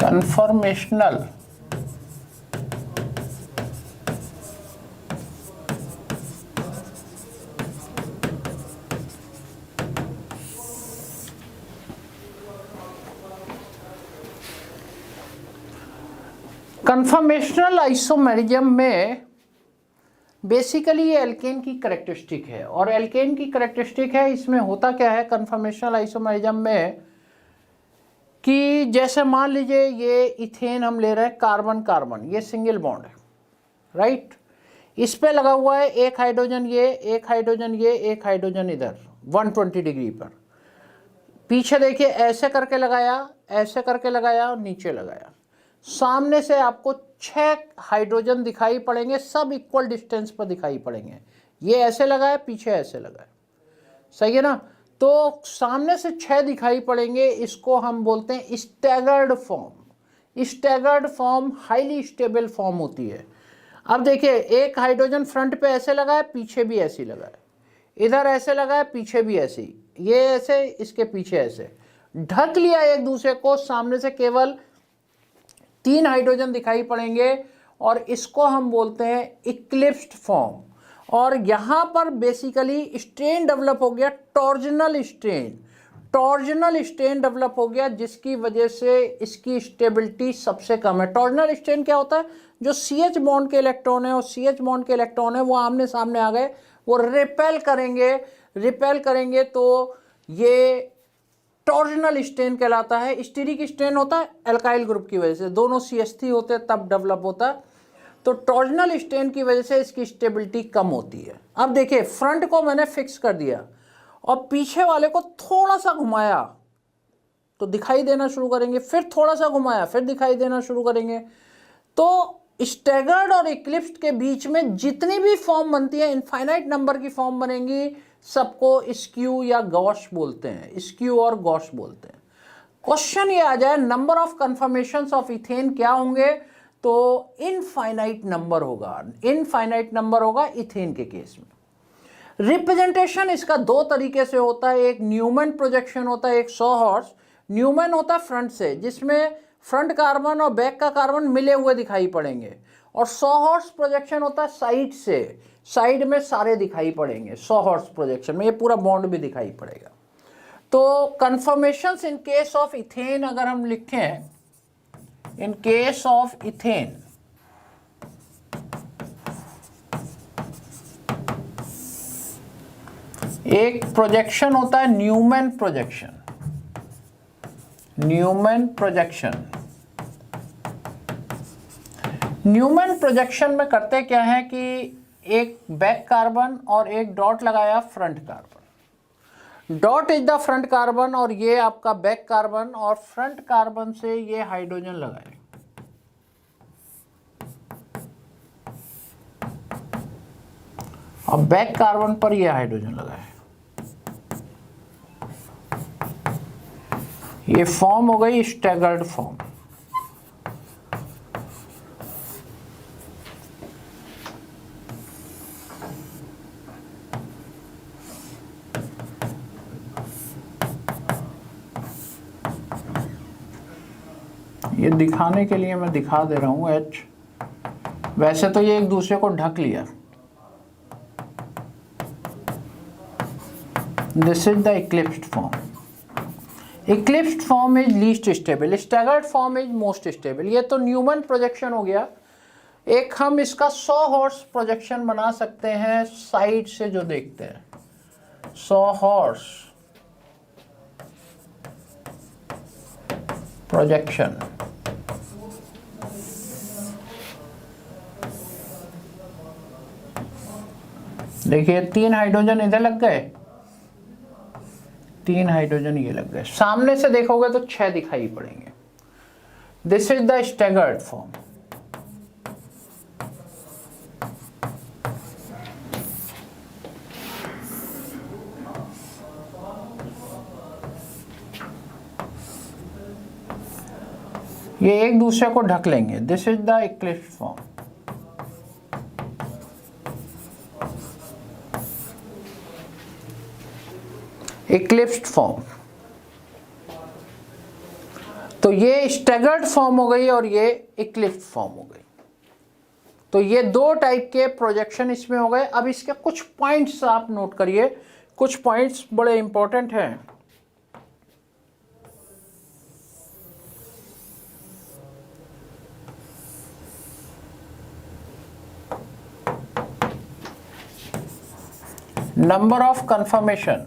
Conformational conformational isomerism में basically ये alkene की करेक्टरिस्टिक है, और एल्केन की करेक्टरिस्टिक है, इसमें होता क्या है कन्फर्मेशनल आइसोमेरिज्म में कि जैसे मान लीजिए ये इथेन हम ले रहे हैं, कार्बन कार्बन, ये सिंगल बॉन्ड है, राइट। इस पे लगा हुआ है एक हाइड्रोजन ये, एक हाइड्रोजन ये, एक हाइड्रोजन इधर 120 डिग्री पर। पीछे देखिए ऐसे करके लगाया, ऐसे करके लगाया, नीचे लगाया, सामने से आपको 6 हाइड्रोजन दिखाई पड़ेंगे, सब इक्वल डिस्टेंस पर दिखाई पड़ेंगे। ये ऐसे लगाए, पीछे ऐसे लगाए, सही है ना। तो सामने से 6 दिखाई पड़ेंगे, इसको हम बोलते हैं staggered form. Staggered form highly stable form होती है। अब देखिए एक हाइड्रोजन फ्रंट पे ऐसे लगाए, पीछे भी ऐसे लगाए, इधर ऐसे लगाए, पीछे भी ऐसे, ये ऐसे, इसके पीछे ऐसे, ढक लिया एक दूसरे को। सामने से केवल 3 हाइड्रोजन दिखाई पड़ेंगे और इसको हम बोलते हैं इक्लिप्स्ड फॉर्म। और यहाँ पर बेसिकली स्ट्रेन डेवलप हो गया, torsional strain. Torsional strain develop हो गया जिसकी वजह से इसकी स्टेबिलिटी सबसे कम है। टॉर्जनल स्ट्रेन क्या होता है, जो CH बॉन्ड के इलेक्ट्रॉन है और CH बॉन्ड के इलेक्ट्रॉन है वो आमने सामने आ गए, वो रिपेल करेंगे तो ये टॉर्जनल स्ट्रेन कहलाता है। स्टीरिक स्ट्रेन होता है एल्काइल ग्रुप की वजह से, दोनों CH3 होते हैं तब डेवलप होता है। तो टॉर्जनल स्ट्रेन की वजह से इसकी स्टेबिलिटी कम होती है। अब देखिए फ्रंट को मैंने फिक्स कर दिया और पीछे वाले को थोड़ा सा घुमाया तो दिखाई देना शुरू करेंगे, फिर थोड़ा सा घुमाया फिर दिखाई देना शुरू करेंगे। तो स्टैगर्ड और इक्लिप्स्ड के बीच में जितनी भी फॉर्म बनती है, इनफाइनाइट नंबर की फॉर्म बनेंगी, सबको स्क्यू या गॉश बोलते हैं, स्क्यू और गॉश बोलते हैं। क्वेश्चन ये आ जाए number of conformations of ethane क्या होंगे, तो इनफाइनाइट नंबर होगा, इनफाइनाइट नंबर होगा इथेन के केस में। रिप्रेजेंटेशन इसका 2 तरीके से होता है, एक न्यूमैन प्रोजेक्शन होता है, एक सॉहॉर्स। न्यूमैन होता है फ्रंट से, जिसमें फ्रंट कार्बन और बैक का कार्बन मिले हुए दिखाई पड़ेंगे, और सॉहॉर्स प्रोजेक्शन होता है साइड से, साइड में सारे दिखाई पड़ेंगे। सॉहॉर्स प्रोजेक्शन में ये पूरा बॉन्ड भी दिखाई पड़ेगा। तो conformations in case of ethane अगर हम लिखें, इन केस ऑफ इथेन, एक प्रोजेक्शन होता है Newman projection. Newman projection, Newman projection में करते क्या है कि एक बैक कार्बन और एक डॉट लगाया front carbon. Dot is the front carbon और ये आपका बैक कार्बन, और फ्रंट कार्बन से ये हाइड्रोजन लगाए, और बैक कार्बन पर ये हाइड्रोजन लगाए। ये फॉर्म हो गई स्टैगर्ड फॉर्म। ये दिखाने के लिए मैं दिखा दे रहा हूं H, वैसे तो ये एक दूसरे को ढक लिया। This is the eclipsed form. Eclipsed form is least stable, staggered form is most stable. ये तो न्यूमैन प्रोजेक्शन हो गया। एक हम इसका सॉहॉर्स प्रोजेक्शन बना सकते हैं, साइड से जो देखते हैं, सॉहॉर्स प्रोजेक्शन। देखिए 3 हाइड्रोजन इधर लग गए, 3 हाइड्रोजन ये लग गए, सामने से देखोगे तो 6 दिखाई पड़ेंगे। This is the staggered form. ये एक दूसरे को ढक लेंगे। This is the eclipsed form. Eclipsed form. तो ये स्टैगर्ड फॉर्म हो गई और ये इक्लिप्स फॉर्म हो गई। तो ये दो टाइप के प्रोजेक्शन इसमें हो गए। अब इसके कुछ पॉइंट्स आप नोट करिए, कुछ पॉइंट्स बड़े इंपॉर्टेंट हैं। Number of conformation,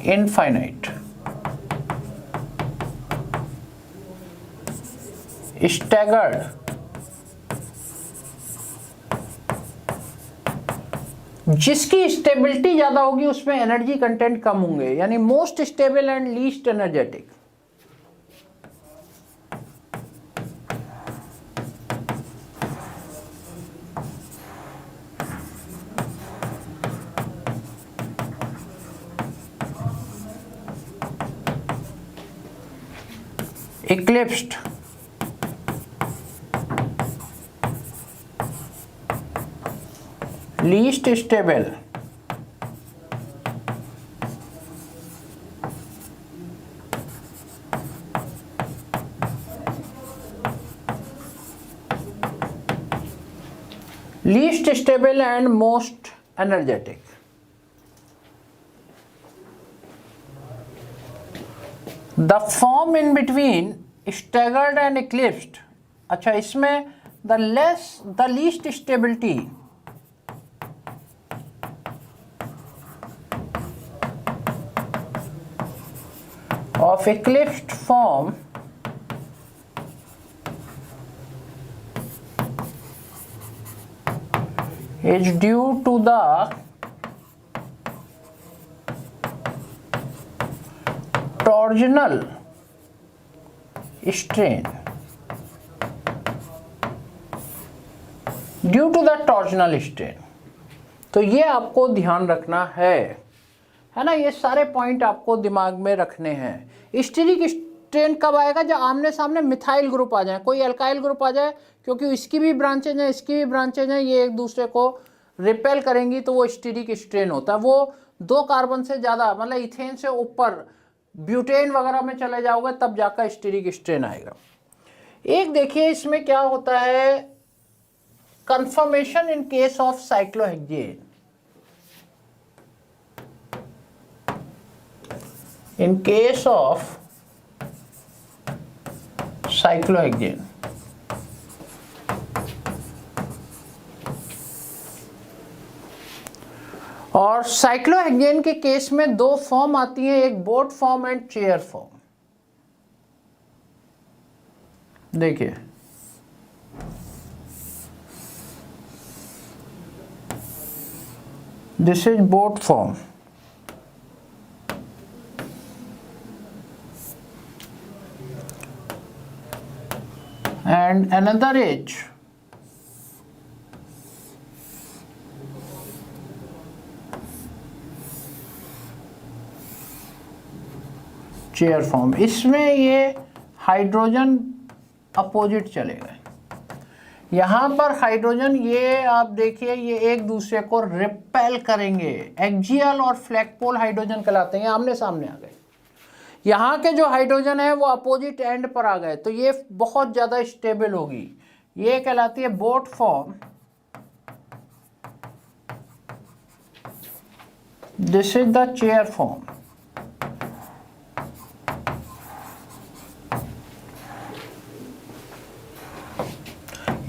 infinite, staggered, जिसकी स्टेबिलिटी ज्यादा होगी उसमें एनर्जी कंटेंट कम होंगे, यानी most stable and least energetic. Eclipsed, least stable, least stable and most energetic. The form in between staggered and eclipsed, अच्छा इसमें the least stability of eclipsed form is due to the torsional strain, due to the torsional strain. तो ये आपको ध्यान रखना है ना, ये सारे पॉइंट आपको दिमाग में रखने हैं। स्टीरिक स्ट्रेन कब आएगा? जब आमने सामने मिथाइल ग्रुप आ जाए, कोई एल्काइल ग्रुप आ जाए, क्योंकि इसकी भी ब्रांचेज हैं, इसकी भी ब्रांचेज हैं, ये एक दूसरे को रिपेल करेंगी, तो वो स्टीरिक स्ट्रेन होता है। वो 2 कार्बन से ज़्यादा, मतलब इथेन से ऊपर ब्यूटेन वगैरह में चले जाओगे तब जाकर स्टीरिक स्ट्रेन आएगा। एक देखिए इसमें क्या होता है, conformation in case of cyclohexane. In case of cyclohexane, और साइक्लोहेक्सेन के केस में 2 फॉर्म आती हैं, एक boat form and chair form. देखिए this is boat form and another is chair form. इसमें ये हाइड्रोजन अपोजिट चले गए, यहाँ पर हाइड्रोजन, ये आप देखिए ये एक दूसरे को रिपेल करेंगे, एक्सियल और फ्लैगपोल हाइड्रोजन कहलाते हैं, आमने सामने आ गए। यहाँ के जो हाइड्रोजन है वो अपोजिट एंड पर आ गए, तो ये बहुत ज़्यादा स्टेबल होगी, ये कहलाती है boat form. This is the chair form.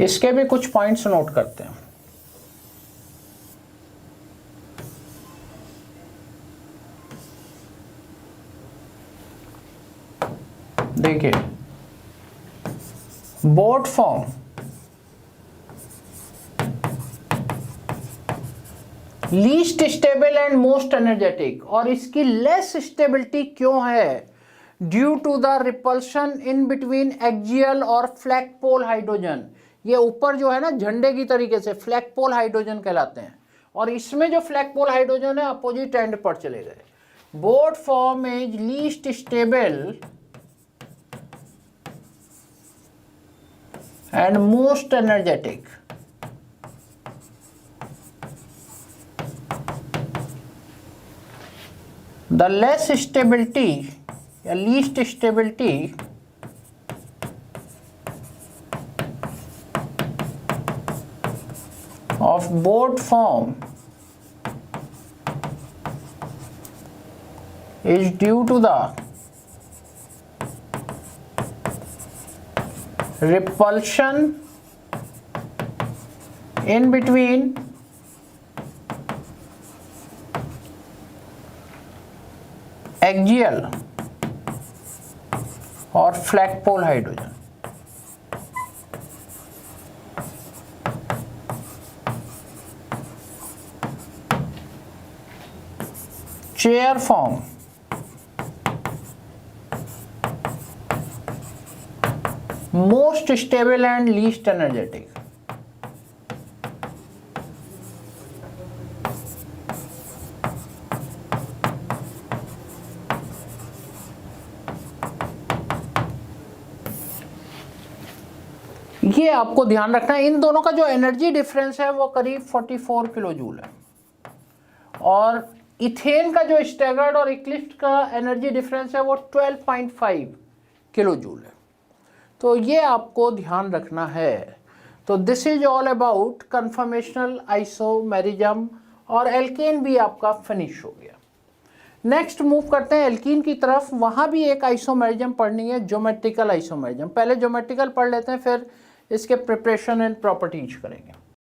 इसके भी कुछ पॉइंट्स नोट करते हैं। देखिए boat form least stable and most energetic, और इसकी लेस स्टेबिलिटी क्यों है? Due to the repulsion in between axial और फ्लैगपोल हाइड्रोजन। ये ऊपर जो है ना झंडे की तरीके से फ्लैगपोल हाइड्रोजन कहलाते हैं, और इसमें जो फ्लैगपोल हाइड्रोजन है अपोजिट एंड पर चले गए। Boat form is least stable and most energetic, the less stability या least stability of board form is due to the repulsion in between axial or flagpole hydrogen. Chair form most stable and least energetic. ये आपको ध्यान रखना है, इन दोनों का जो energy difference है वो करीब 44 किलो जूल है, और इथेन का जो स्टैगर्ड और इक्लिप्स का एनर्जी डिफरेंस है वो 12.5 किलो जूल है। तो ये आपको ध्यान रखना है। तो this is all about conformational isomerism, और एल्केन भी आपका फिनिश हो गया। नेक्स्ट मूव करते हैं एल्कीन की तरफ। वहाँ भी एक आइसोमेरिज्म पढ़नी है, ज्योमेट्रिकल आइसोमेरिज्म। पहले ज्योमेट्रिकल पढ़ लेते हैं, फिर इसके प्रिपरेशन एंड प्रॉपर्टीज करेंगे।